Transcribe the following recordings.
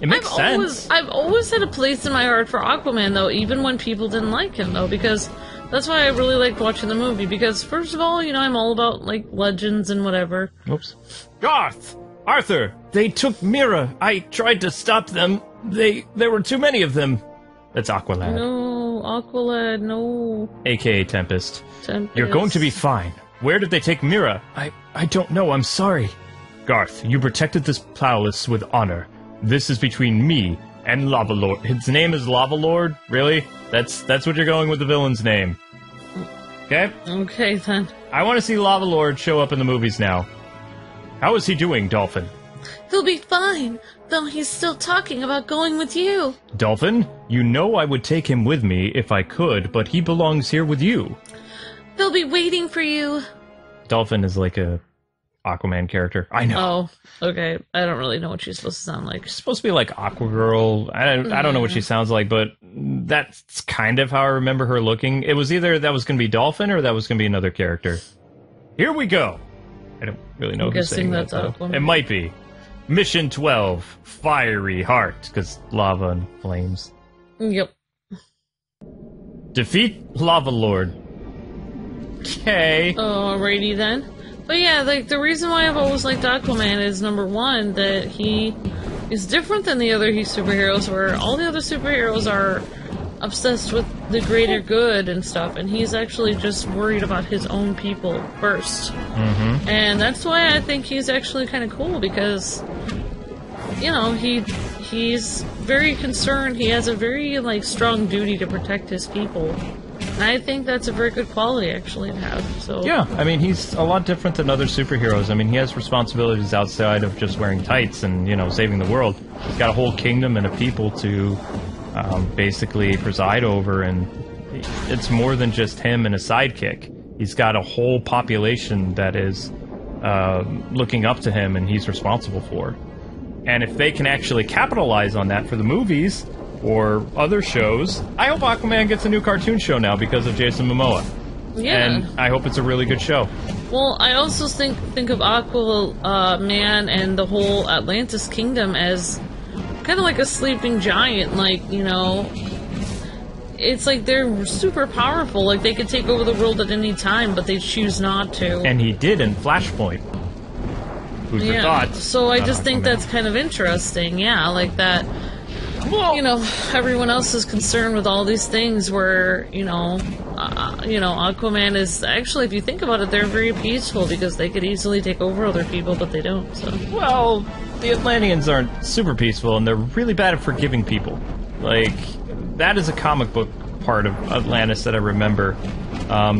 It makes sense. I've always had a place in my heart for Aquaman, though, even when people didn't like him, though, because that's why I really liked watching the movie, because, first of all, you know, I'm all about, like, legends and whatever. Oops. Garth! Arthur! They took MERA! I tried to stop them. There were too many of them. That's Aqualad. No, Aqualad, no. AKA Tempest. Tempest. You're going to be fine. Where did they take MERA? I don't know, I'm sorry. Garth, you protected this palace with honor. This is between me and Lava Lord. His name is Lava Lord? Really? That's what you're going with the villain's name. Okay? Okay, then. I want to see Lava Lord show up in the movies now. How is he doing, Dolphin? He'll be fine, though he's still talking about going with you. Dolphin, you know I would take him with me if I could, but he belongs here with you. He'll be waiting for you. Dolphin is like a Aquaman character. I know. Oh, okay. I don't really know what she's supposed to sound like. She's supposed to be like Aquagirl. I don't know what she sounds like, but that's kind of how I remember her looking. It was either that was going to be Dolphin or that was going to be another character. Here we go. I don't really know who's saying that, though. It might be. Mission 12, Fiery Heart, because lava and flames. Yep. Defeat Lava Lord. Okay. Alrighty then. But yeah, like, the reason why I've always liked Aquaman is, number one, that he is different than the other superheroes, where all the other superheroes are obsessed with the greater good and stuff, and he's actually just worried about his own people first. Mm-hmm. And that's why I think he's actually kind of cool, because, you know, he's very concerned, he has a very, like, strong duty to protect his people. And I think that's a very good quality, actually, to have. So yeah, I mean, he's a lot different than other superheroes. I mean, he has responsibilities outside of just wearing tights and, you know, saving the world. He's got a whole kingdom and a people to basically preside over, and it's more than just him and a sidekick. He's got a whole population that is looking up to him and he's responsible for. And if they can actually capitalize on that for the movies or other shows, I hope Aquaman gets a new cartoon show now because of Jason Momoa. Yeah. And I hope it's a really good show. Well, I also think of Aquaman and the whole Atlantis kingdom as kind of like a sleeping giant, like, you know, it's like they're super powerful, like they could take over the world at any time, but they choose not to. And he did in Flashpoint. Who'd have thought? So I just think that's kind of interesting, yeah, like that. Well, you know, everyone else is concerned with all these things where, you know, Aquaman is, actually, if you think about it, they're very peaceful because they could easily take over other people, but they don't, so. Well, the Atlanteans aren't super peaceful, and they're really bad at forgiving people. Like, that is a comic book part of Atlantis that I remember.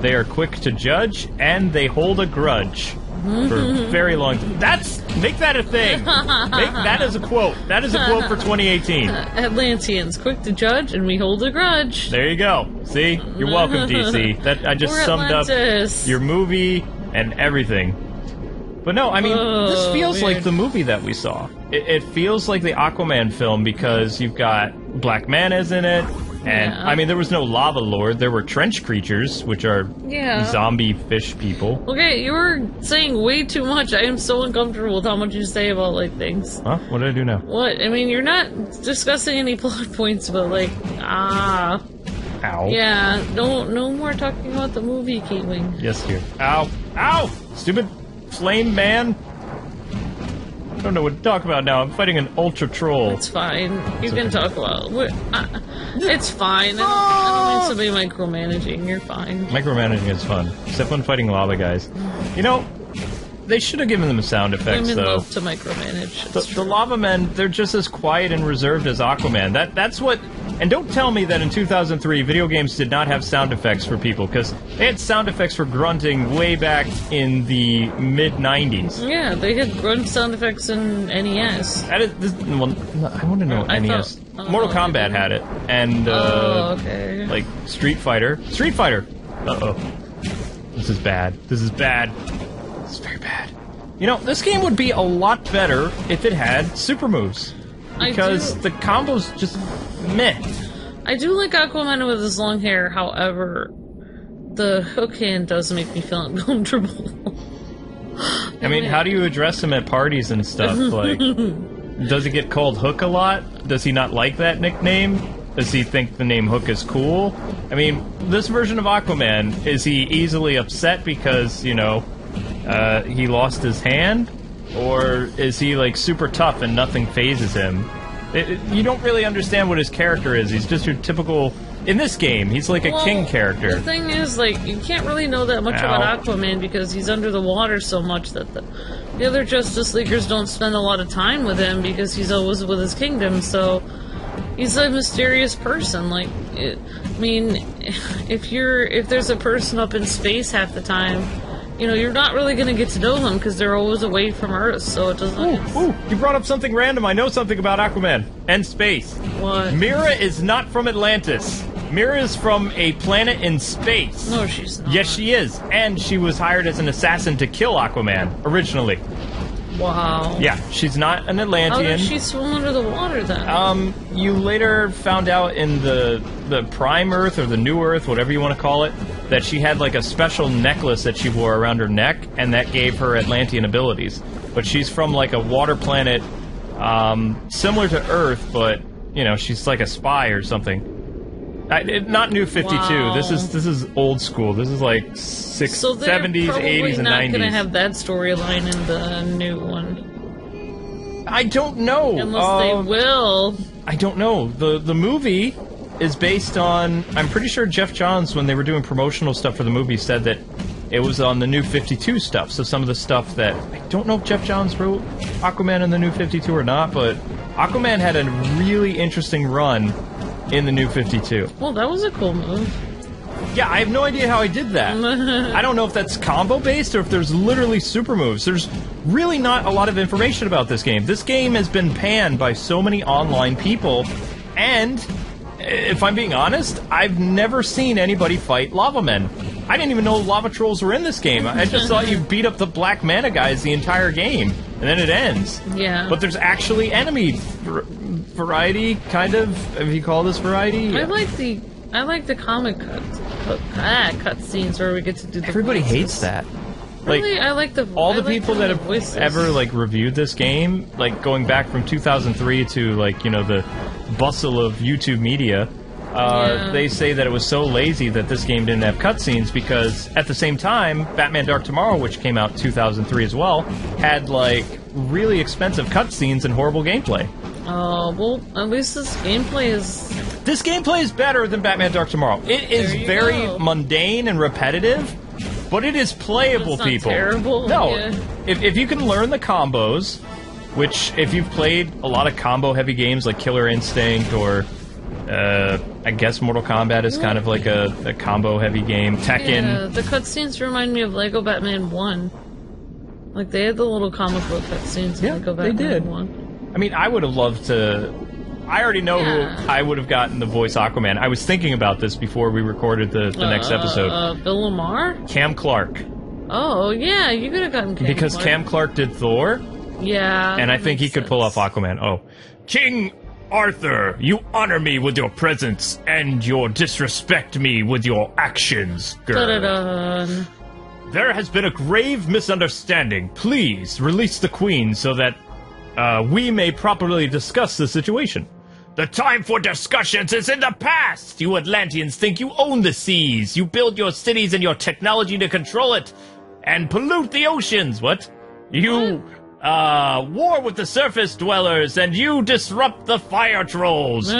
They are quick to judge, and they hold a grudge. For a very long time. Make that a thing. That is a quote. That is a quote for 2018. Atlanteans, quick to judge, and we hold a grudge. There you go. See? You're welcome, DC. I just summed up your movie and everything. But no, I mean, this feels like the movie that we saw. It feels like the Aquaman film because you've got Black Manta's in it. And, I mean, there was no Lava Lord. There were trench creatures, which are zombie fish people. Okay, you were saying way too much. I am so uncomfortable with how much you say about, like, things. Huh? What did I do now? What? I mean, you're not discussing any plot points, but, like, Ow. Yeah, no more talking about the movie, Kwings. Yes, dear. Ow. Ow! Stupid flame man. I don't know what to talk about now. I'm fighting an ultra troll. It's fine. You can talk about it. It's fine. I don't need somebody micromanaging. You're fine. Micromanaging is fun. Except when fighting lava guys. You know, they should have given them sound effects, Women though. love to micromanage. The lava men, they're just as quiet and reserved as Aquaman. That's what... And don't tell me that in 2003, video games did not have sound effects for people, because they had sound effects for grunting way back in the mid-90s. Yeah, they had grunt sound effects in NES. I want to know NES. Mortal Kombat had it, and, okay. like, Street Fighter. Street Fighter! Uh-oh. This is bad. This is bad. This is very bad. You know, this game would be a lot better if it had super moves. Because the combos just meh. I do like Aquaman with his long hair, however, the hook hand does make me feel uncomfortable. I mean, how do you address him at parties and stuff? Like, Does he get called Hook a lot? Does he not like that nickname? Does he think the name Hook is cool? I mean, this version of Aquaman, is he easily upset because, you know, he lost his hand? Or is he, like, super tough and nothing phases him? You don't really understand what his character is. He's just your typical... In this game, he's like a king character. The thing is, like, you can't really know that much about Aquaman because he's under the water so much that the other Justice Leaguers don't spend a lot of time with him because he's always with his kingdom, so he's a mysterious person. Like, I mean, if there's a person up in space half the time, you know, you're not really going to get to know them because they're always away from Earth, so it doesn't... Ooh, you brought up something random. I know something about Aquaman and space. What? MERA is not from Atlantis. MERA is from a planet in space. No, she's not. Yes, she is. And she was hired as an assassin to kill Aquaman, originally. Wow. Yeah, she's not an Atlantean. How does she swim under the water, then? You later found out in the Prime Earth, or the New Earth, whatever you want to call it, that she had, like, a special necklace that she wore around her neck, and that gave her Atlantean abilities. But she's from, like, a water planet, similar to Earth, but, you know, she's like a spy or something. Not New 52. Wow. This is old school. This is like 70s, so 80s, and 90s. They're not going to have that storyline in the new one. I don't know. Unless they will. I don't know. The movie is based on... I'm pretty sure Jeff Johns, when they were doing promotional stuff for the movie, said that it was on the New 52 stuff. So some of the stuff that... I don't know if Jeff Johns wrote Aquaman in the New 52 or not, but Aquaman had a really interesting run in the New 52. Well, that was a cool move. Yeah, I have no idea how I did that. I don't know if that's combo-based or if there's literally super moves. There's really not a lot of information about this game. This game has been panned by so many online people, and if I'm being honest, I've never seen anybody fight lava men. I didn't even know lava trolls were in this game. I just thought you beat up the Black Manta guys the entire game, and then it ends. Yeah. But there's actually enemy variety, kind of, if you call this variety. I like the comic cut scenes where we get to do the Everybody voices. hates that. Really, Like, I like the all the people that have voices. ever, like, reviewed this game, like, going back from 2003 to, like, you know, the bustle of YouTube media, they say that it was so lazy that this game didn't have cutscenes because, at the same time, Batman Dark Tomorrow, which came out 2003 as well, had, like, really expensive cutscenes and horrible gameplay. Oh, well, at least this gameplay is... This gameplay is better than Batman Dark Tomorrow. It is very mundane and repetitive, but it is playable, it's not people. Terrible. No, Yeah. if you can learn the combos, which, if you've played a lot of combo-heavy games like Killer Instinct or, I guess Mortal Kombat is kind of like a combo-heavy game. Tekken. Yeah, the cutscenes remind me of Lego Batman 1. Like, they had the little comic book cutscenes in Lego Batman they did. 1. I mean, I would have loved to... I already know who I would have gotten the voice Aquaman. I was thinking about this before we recorded the next episode. Bill Lamar? Cam Clark. Oh, yeah, you could have gotten Cam Because Clark. Cam Clark did Thor, Yeah. and I think he could pull off Aquaman. Oh. King Arthur, you honor me with your presence, and you disrespect me with your actions, girl. Da-da-dun. There has been a grave misunderstanding. Please release the Queen so that we may properly discuss the situation. The time for discussions is in the past! You Atlanteans think you own the seas. You build your cities and your technology to control it and pollute the oceans. What? You, war with the surface dwellers and you disrupt the fire trolls.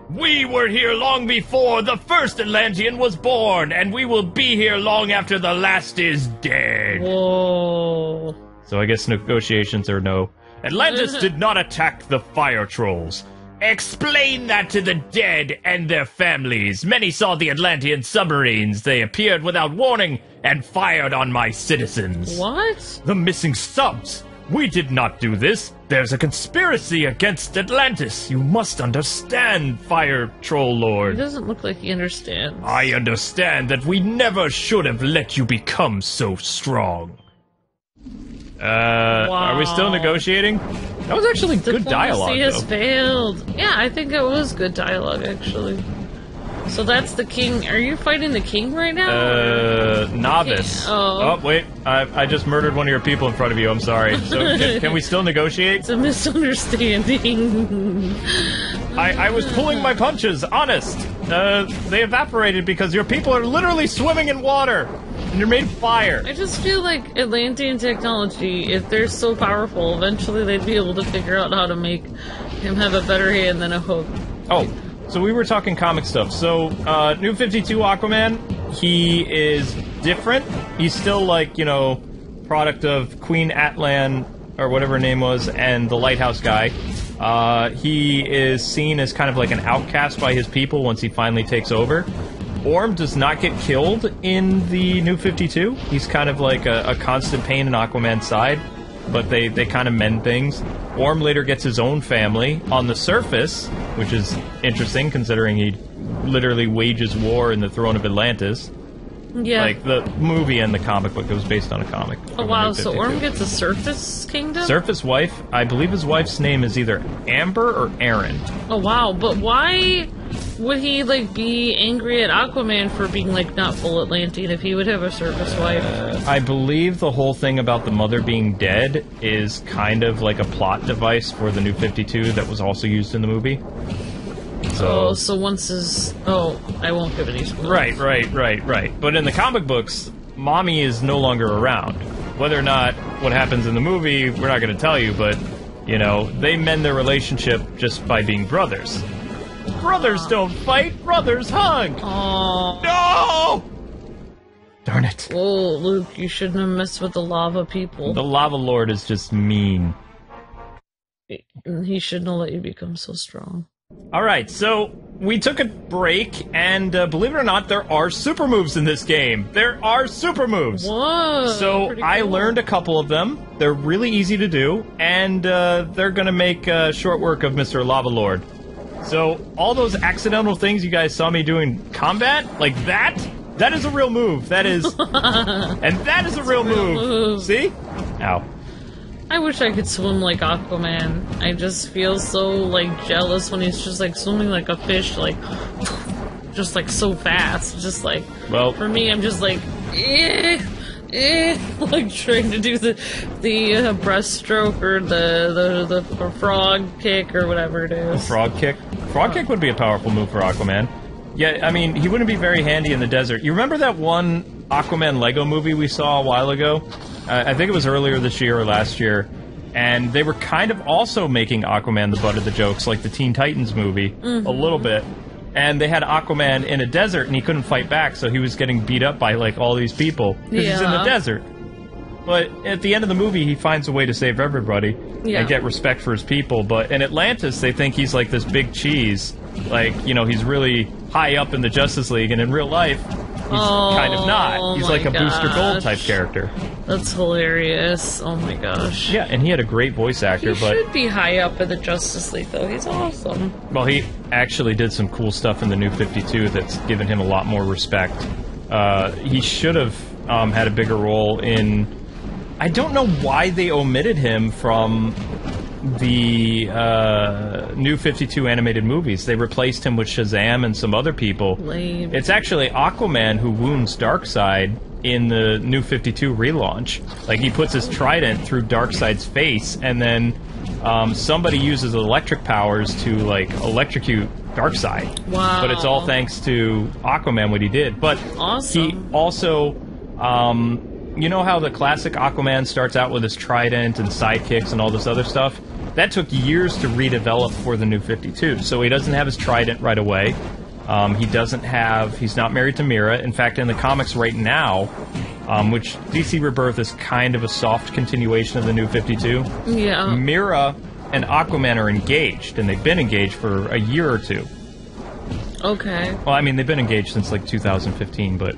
We were here long before the first Atlantean was born, and we will be here long after the last is dead. Whoa. So I guess negotiations are no. Atlantis did not attack the fire trolls. Explain that to the dead and their families. Many saw the Atlantean submarines. They appeared without warning and fired on my citizens. What? The missing subs. We did not do this. There's a conspiracy against Atlantis. You must understand, Fire Troll He Lord. doesn't look like he understands. I understand that we never should have let you become so strong. Are we still negotiating? That was actually good dialogue, Diplomacy has though. failed. Yeah, I think it was good dialogue, actually. So that's the king. Are you fighting the king right now? Novice. Oh. Wait. I just murdered one of your people in front of you. I'm sorry. So can we still negotiate? It's a misunderstanding. I was pulling my punches, honest. They evaporated because your people are literally swimming in water. And you're made of fire. I just feel like Atlantean technology, if they're so powerful, eventually they'd be able to figure out how to make him have a better hand than a hook. Oh, so we were talking comic stuff. So, New 52 Aquaman, he is different. He's still like, you know, product of Queen Atlan, or whatever her name was, and the Lighthouse guy. He is seen as kind of like an outcast by his people once he finally takes over. Orm does not get killed in the New 52. He's kind of like a constant pain in Aquaman's side, but they kind of mend things. Orm later gets his own family on the surface, which is interesting considering he literally wages war in the throne of Atlantis. Yeah. Like, the movie and the comic book, it was based on a comic. Oh, wow, so Orm gets a surface kingdom? Surface wife. I believe his wife's name is either Amber or Aaron. Oh, wow, but why would he, like, be angry at Aquaman for being, like, not full Atlantean if he would have a surface wife? I believe the whole thing about the mother being dead is kind of like a plot device for the New 52 that was also used in the movie. So once his... Oh, I won't give any spoilers. Right. But in the comic books, Mommy is no longer around. Whether or not what happens in the movie, we're not going to tell you, but, you know, they mend their relationship just by being brothers. Brothers don't fight, brothers hug! Aww. No! Darn it. Oh, Luke, you shouldn't have messed with the lava people. The Lava Lord is just mean. He shouldn't have let you become so strong. Alright, so we took a break, and believe it or not, there are super moves in this game. There are super moves! Whoa! So I learned a couple of them. They're really easy to do, and they're gonna make short work of Mr. Lava Lord. So all those accidental things you guys saw me doing combat, like that is a real move. That is... and that is a real move. See? Ow. I wish I could swim like Aquaman. I just feel so, like, jealous when he's just, like, swimming like a fish, like, just, like, so fast. Just, like, well, for me, I'm just, like, like, trying to do the breaststroke or the frog kick or whatever it is. Frog kick? Frog kick would be a powerful move for Aquaman. Yeah, I mean, he wouldn't be very handy in the desert. You remember that one Aquaman Lego movie we saw a while ago? I think it was earlier this year or last year, and they were kind of also making Aquaman the butt of the jokes, like the Teen Titans movie, a little bit. And they had Aquaman in a desert, and he couldn't fight back, so he was getting beat up by, like, all these people, because he's in the desert. But at the end of the movie, he finds a way to save everybody and get respect for his people. But in Atlantis, they think he's like this big cheese. Like, you know, he's really high up in the Justice League, and in real life, he's kind of not. He's like a Booster Gold type character. That's hilarious. Oh my gosh. Yeah, and he had a great voice actor, he should be high up in the Justice League, though. He's awesome. Well, he actually did some cool stuff in the New 52 that's given him a lot more respect. He should have had a bigger role in... I don't know why they omitted him from the New 52 animated movies. They replaced him with Shazam and some other people. Lame. It's actually Aquaman who wounds Darkseid in the New 52 relaunch. Like, he puts his trident through Darkseid's face, and then somebody uses electric powers to, like, electrocute Darkseid. Wow. But it's all thanks to Aquaman, what he did. But awesome. He also... you know how the classic Aquaman starts out with his trident and sidekicks and all this other stuff? That took years to redevelop for the New 52. So he doesn't have his trident right away. He's not married to MERA. In fact, in the comics right now, which DC Rebirth is kind of a soft continuation of the New 52, MERA and Aquaman are engaged, and they've been engaged for a year or two. Okay. Well, I mean, they've been engaged since, like, 2015, but...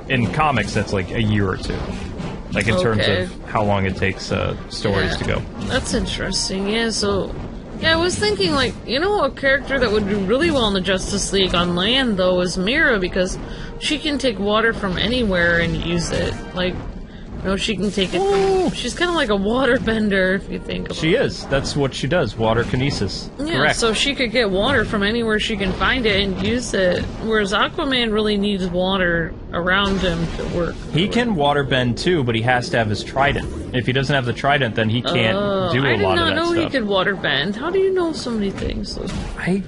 in comics, that's like a year or two. Like, in terms of how long it takes stories to go. That's interesting, yeah, so... Yeah, I was thinking, like, you know, a character that would do really well in the Justice League on land, though, is MERA, because she can take water from anywhere and use it. Like, No, she can take it. She's kind of like a water bender, if you think about it. She is. That's what she does. Water kinesis. Yeah, Correct. so she could get water from anywhere she can find it and use it. Whereas Aquaman really needs water around him to work. He can water bend too, but he has to have his trident. If he doesn't have the trident, then he can't do a lot of that stuff. I did not know he could water bend. How do you know so many things? I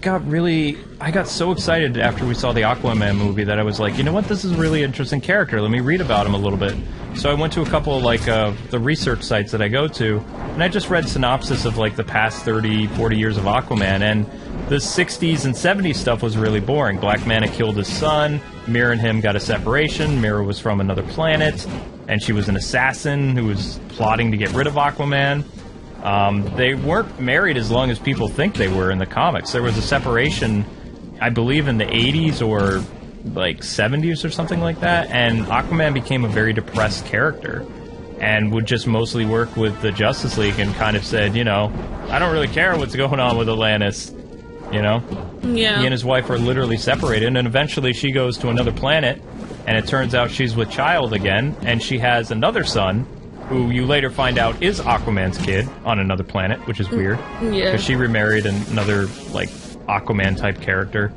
got so excited after we saw the Aquaman movie that I was like, you know what, this is a really interesting character. Let me read about him a little bit. So I went to a couple of the research sites that I go to, and I just read synopsis of like the past 30, 40 years of Aquaman, and the 60s and 70s stuff was really boring. Black Manta killed his son, MERA and him got a separation, MERA was from another planet, and she was an assassin who was plotting to get rid of Aquaman. They weren't married as long as people think they were in the comics. There was a separation, I believe, in the 80s or like 70s or something like that, and Aquaman became a very depressed character and would just mostly work with the Justice League and kind of said, you know, I don't really care what's going on with Atlantis, you know? Yeah. He and his wife are literally separated, and eventually she goes to another planet, and it turns out she's with child again, and she has another son, who you later find out is Aquaman's kid on another planet, which is weird. Yeah. Because she remarried another, like, Aquaman-type character.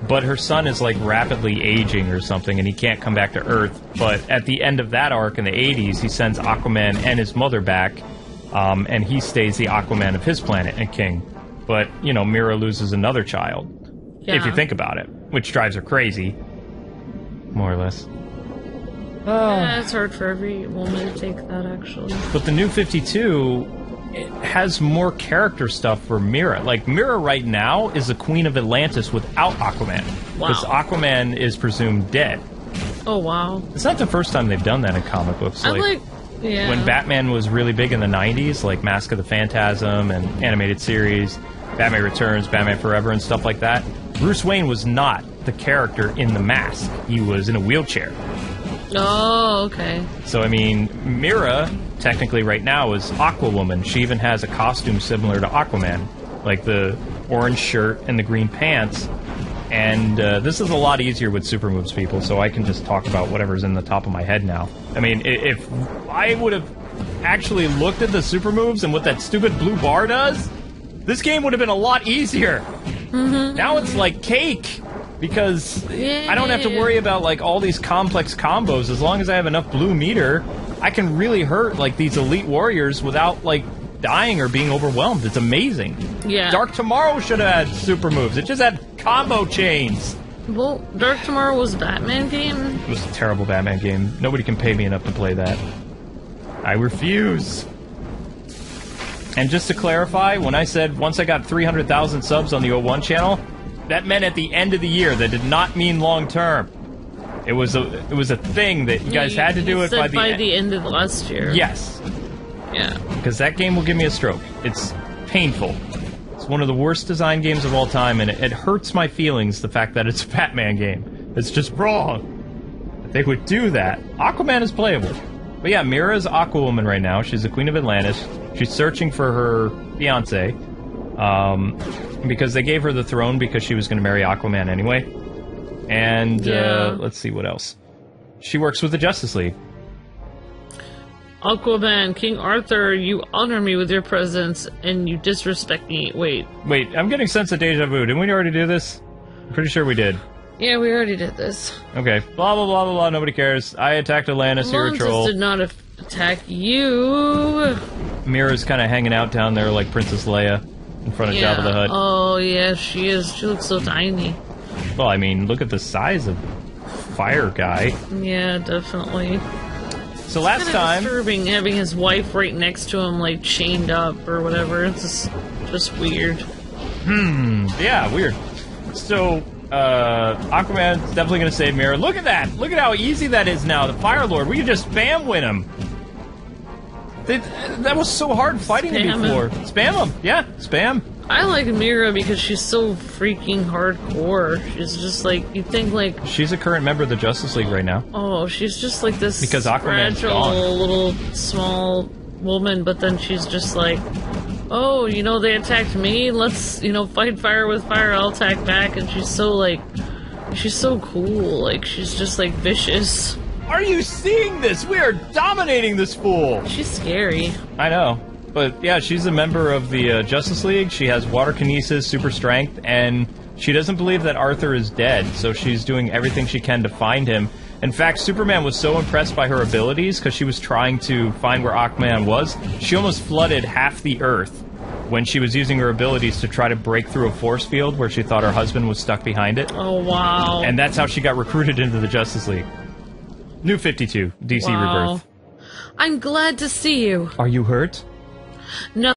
But her son is, like, rapidly aging or something, and he can't come back to Earth. But at the end of that arc in the 80s, he sends Aquaman and his mother back, and he stays the Aquaman of his planet and king. But, you know, MERA loses another child, if you think about it, which drives her crazy, more or less. Yeah, it's hard for every woman to take that, actually. But the New 52... it has more character stuff for MERA. Like, MERA right now is the Queen of Atlantis without Aquaman. Wow. Because Aquaman is presumed dead. Oh, wow. It's not the first time they've done that in comic books. Yeah. When Batman was really big in the 90s, like Mask of the Phantasm and animated series, Batman Returns, Batman Forever, and stuff like that, Bruce Wayne was not the character in the mask. He was in a wheelchair. Oh, okay. So, I mean, MERA, technically right now, is Aqauaman. She even has a costume similar to Aquaman, like the orange shirt and the green pants. And this is a lot easier with super moves, people, so I can just talk about whatever's in the top of my head now. I mean, if I would have actually looked at the super moves and what that stupid blue bar does, this game would have been a lot easier. Mm-hmm. Now it's like cake. Because I don't have to worry about, like, all these complex combos. As long as I have enough blue meter, I can really hurt, like, these elite warriors without, like, dying or being overwhelmed. It's amazing. Yeah. Dark Tomorrow should have had super moves. It just had combo chains. Well, Dark Tomorrow was a Batman game? It was a terrible Batman game. Nobody can pay me enough to play that. I refuse. And just to clarify, when I said once I got 300,000 subs on the O1 channel... that meant at the end of the year. That did not mean long term. It was a thing that you guys had to do it by the end of last year. Yes. Yeah. Because that game will give me a stroke. It's painful. It's one of the worst design games of all time, and it hurts my feelings, the fact that it's a Batman game. It's just wrong that they would do that. Aquaman is playable. But yeah, MERA is Aquawoman right now. She's the Queen of Atlantis. She's searching for her fiancé. Because they gave her the throne because she was going to marry Aquaman anyway. And, let's see what else. She works with the Justice League. Aquaman, King Arthur, you honor me with your presence, and you disrespect me. Wait, I'm getting sense of deja vu. Didn't we already do this? I'm pretty sure we did. Yeah, we already did this. Okay. Blah, blah, blah, blah, blah. Nobody cares. I attacked Atlantis. You're a troll. did not attack you. MERA's kind of hanging out down there like Princess Leia in front of Jabba the Hutt. Oh, yeah, she is. She looks so tiny. Well, I mean, look at the size of Fire Guy. Yeah, definitely. So last time... disturbing having his wife right next to him, like, chained up or whatever. It's just weird. Yeah, weird. So, Aquaman's definitely going to save MERA. Look at that! Look at how easy that is now. The Fire Lord, we can just spam win him. That was so hard fighting him before. Spam him. Yeah, spam. I like MERA because she's so freaking hardcore. She's just like, you think like... She's a current member of the Justice League right now. Oh, she's just like this because Aquaman's fragile gone. Little small woman, but then she's just like, oh, you know, they attacked me, let's, you know, fight fire with fire, I'll attack back. And she's so like, she's so cool, like she's just like vicious. Are you seeing this? We are dominating this fool! She's scary. I know. But yeah, she's a member of the Justice League. She has water kinesis, super strength, and she doesn't believe that Arthur is dead, so she's doing everything she can to find him. In fact, Superman was so impressed by her abilities, because she was trying to find where Aquaman was, she almost flooded half the Earth when she was using her abilities to try to break through a force field where she thought her husband was stuck behind it. Oh, wow. And that's how she got recruited into the Justice League. New 52, DC Wow. Rebirth. I'm glad to see you. Are you hurt? No.